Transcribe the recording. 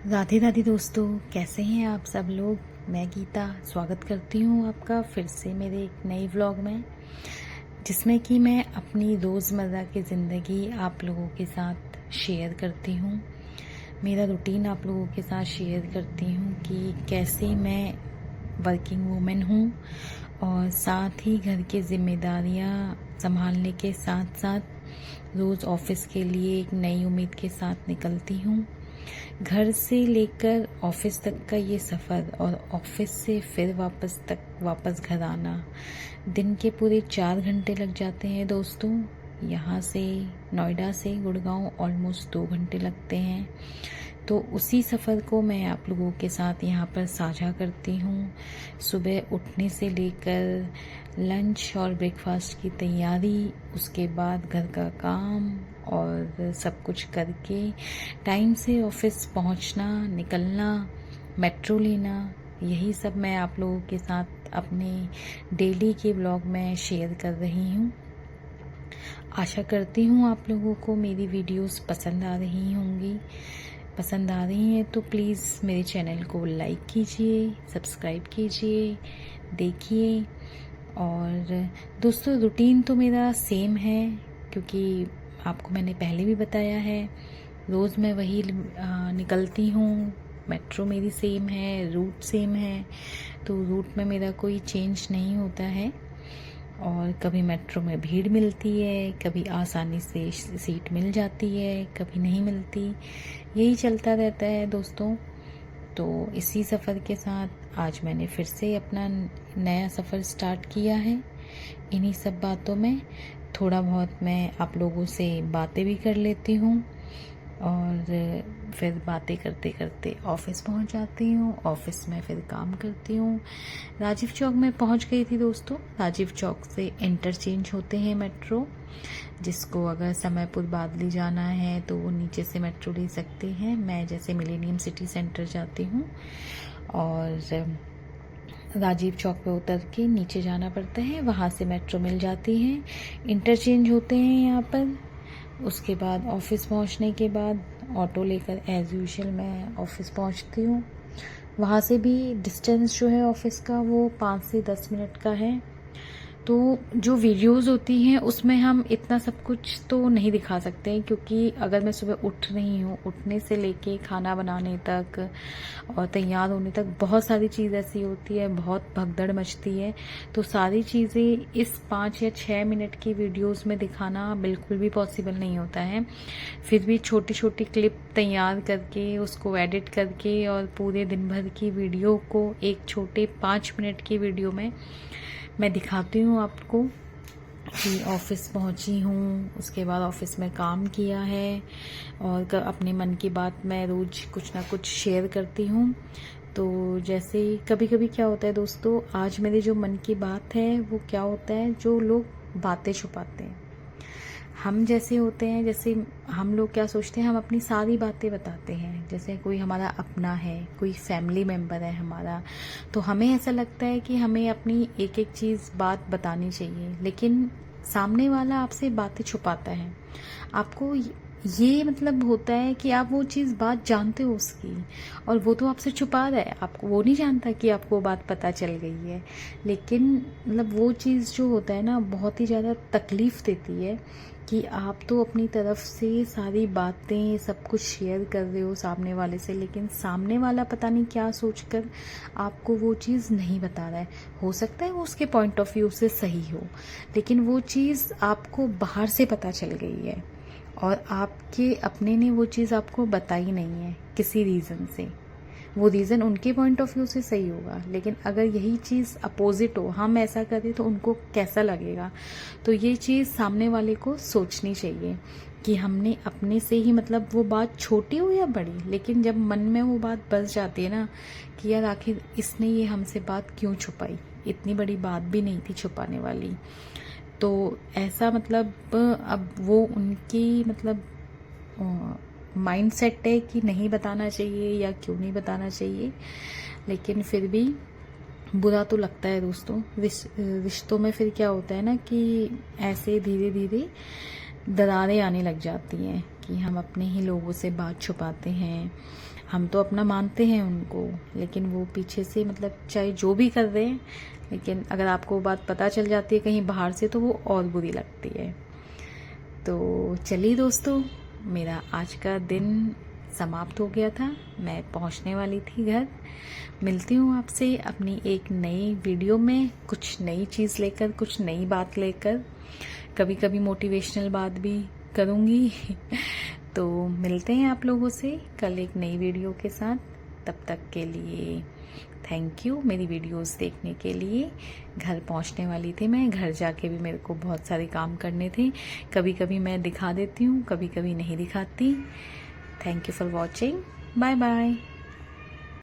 राधे राधे दोस्तों, कैसे हैं आप सब लोग। मैं गीता स्वागत करती हूँ आपका फिर से मेरे एक नई व्लॉग में, जिसमें कि मैं अपनी रोज़मर्रा की ज़िंदगी आप लोगों के साथ शेयर करती हूँ। मेरा रूटीन आप लोगों के साथ शेयर करती हूँ कि कैसे मैं वर्किंग वूमेन हूँ और साथ ही घर की जिम्मेदारियाँ संभालने के साथ साथ रोज़ ऑफिस के लिए एक नई उम्मीद के साथ निकलती हूँ। घर से लेकर ऑफिस तक का ये सफ़र और ऑफिस से फिर वापस घर आना, दिन के पूरे 4 घंटे लग जाते हैं दोस्तों। यहाँ से नोएडा से गुड़गांव ऑलमोस्ट 2 घंटे लगते हैं। तो उसी सफ़र को मैं आप लोगों के साथ यहाँ पर साझा करती हूँ। सुबह उठने से लेकर लंच और ब्रेकफास्ट की तैयारी, उसके बाद घर का काम और सब कुछ करके टाइम से ऑफिस पहुँचना, निकलना, मेट्रो लेना, यही सब मैं आप लोगों के साथ अपने डेली के व्लॉग में शेयर कर रही हूँ। आशा करती हूँ आप लोगों को मेरी वीडियोस पसंद आ रही होंगी। पसंद आ रही हैं तो प्लीज़ मेरे चैनल को लाइक कीजिए, सब्सक्राइब कीजिए, देखिए। और दोस्तों, रूटीन तो मेरा सेम है, क्योंकि आपको मैंने पहले भी बताया है, रोज़ मैं वही निकलती हूँ। मेट्रो मेरी सेम है, रूट सेम है, तो रूट में मेरा कोई चेंज नहीं होता है। और कभी मेट्रो में भीड़ मिलती है, कभी आसानी से सीट मिल जाती है, कभी नहीं मिलती, यही चलता रहता है दोस्तों। तो इसी सफ़र के साथ आज मैंने फिर से अपना नया सफ़र स्टार्ट किया है। इन्हीं सब बातों में थोड़ा बहुत मैं आप लोगों से बातें भी कर लेती हूँ और फिर बातें करते करते ऑफिस पहुँच जाती हूँ। ऑफिस में फिर काम करती हूँ। राजीव चौक में पहुँच गई थी दोस्तों। राजीव चौक से इंटरचेंज होते हैं मेट्रो, जिसको अगर समयपुर बादली जाना है तो वो नीचे से मेट्रो ले सकते हैं। मैं जैसे मिलेनियम सिटी सेंटर जाती हूँ और राजीव चौक पे उतर के नीचे जाना पड़ता है, वहाँ से मेट्रो मिल जाती है। इंटरचेंज होते हैं यहाँ पर। उसके बाद ऑफिस पहुँचने के बाद ऑटो लेकर एज़ यूजुअल मैं ऑफिस पहुँचती हूँ। वहाँ से भी डिस्टेंस जो है ऑफिस का वो 5 से 10 मिनट का है। तो जो वीडियोस होती हैं उसमें हम इतना सब कुछ तो नहीं दिखा सकते हैं, क्योंकि अगर मैं सुबह उठ रही हूँ, उठने से लेके खाना बनाने तक और तैयार होने तक बहुत सारी चीज़ ऐसी होती है, बहुत भगदड़ मचती है। तो सारी चीज़ें इस 5 या 6 मिनट की वीडियोस में दिखाना बिल्कुल भी पॉसिबल नहीं होता है। फिर भी छोटी छोटी क्लिप तैयार करके उसको एडिट करके और पूरे दिन भर की वीडियो को एक छोटे 5 मिनट की वीडियो में मैं दिखाती हूँ आपको कि ऑफिस पहुँची हूँ, उसके बाद ऑफिस में काम किया है और अपने मन की बात मैं रोज़ कुछ ना कुछ शेयर करती हूँ। तो जैसे कभी कभी क्या होता है दोस्तों, आज मेरे जो मन की बात है वो क्या होता है, जो लोग बातें छुपाते हैं, हम जैसे होते हैं, जैसे हम लोग क्या सोचते हैं, हम अपनी सारी बातें बताते हैं। जैसे कोई हमारा अपना है, कोई फैमिली मेम्बर है हमारा, तो हमें ऐसा लगता है कि हमें अपनी एक एक चीज़ बात बतानी चाहिए, लेकिन सामने वाला आपसे बातें छुपाता है। आपको ये मतलब होता है कि आप वो चीज़ बात जानते हो उसकी, और वो तो आपसे छुपा रहा है, आपको वो नहीं जानता कि आपको बात पता चल गई है। लेकिन मतलब वो चीज़ जो होता है ना, बहुत ही ज़्यादा तकलीफ़ देती है कि आप तो अपनी तरफ से सारी बातें सब कुछ शेयर कर रहे हो सामने वाले से, लेकिन सामने वाला पता नहीं क्या सोचकर आपको वो चीज़ नहीं बता रहा है। हो सकता है वो उसके पॉइंट ऑफ व्यू से सही हो, लेकिन वो चीज़ आपको बाहर से पता चल गई है और आपके अपने ने वो चीज़ आपको बताई नहीं है किसी रीज़न से। वो रीज़न उनके पॉइंट ऑफ व्यू से सही होगा, लेकिन अगर यही चीज़ अपोजिट हो, हम ऐसा करें तो उनको कैसा लगेगा। तो ये चीज़ सामने वाले को सोचनी चाहिए कि हमने अपने से ही, मतलब वो बात छोटी हो या बड़ी, लेकिन जब मन में वो बात बस जाती है ना कि यार आखिर इसने ये हमसे बात क्यों छुपाई, इतनी बड़ी बात भी नहीं थी छुपाने वाली। तो ऐसा मतलब अब वो उनकी मतलब माइंड सेट है कि नहीं बताना चाहिए या क्यों नहीं बताना चाहिए, लेकिन फिर भी बुरा तो लगता है दोस्तों। रिश्तों में फिर क्या होता है ना कि ऐसे धीरे धीरे दरारें आने लग जाती हैं कि हम अपने ही लोगों से बात छुपाते हैं। हम तो अपना मानते हैं उनको, लेकिन वो पीछे से मतलब चाहे जो भी कर रहे हैं, लेकिन अगर आपको वो बात पता चल जाती है कहीं बाहर से तो वो और बुरी लगती है। तो चलिए दोस्तों, मेरा आज का दिन समाप्त हो गया था, मैं पहुंचने वाली थी घर। मिलती हूँ आपसे अपनी एक नई वीडियो में, कुछ नई चीज़ लेकर, कुछ नई बात लेकर। कभी कभी मोटिवेशनल बात भी करूँगी। तो मिलते हैं आप लोगों से कल एक नई वीडियो के साथ। तब तक के लिए थैंक यू मेरी वीडियोस देखने के लिए। घर पहुंचने वाली थी मैं, घर जाके भी मेरे को बहुत सारे काम करने थे। कभी कभी मैं दिखा देती हूँ, कभी कभी नहीं दिखाती। Thank you for watching, bye bye.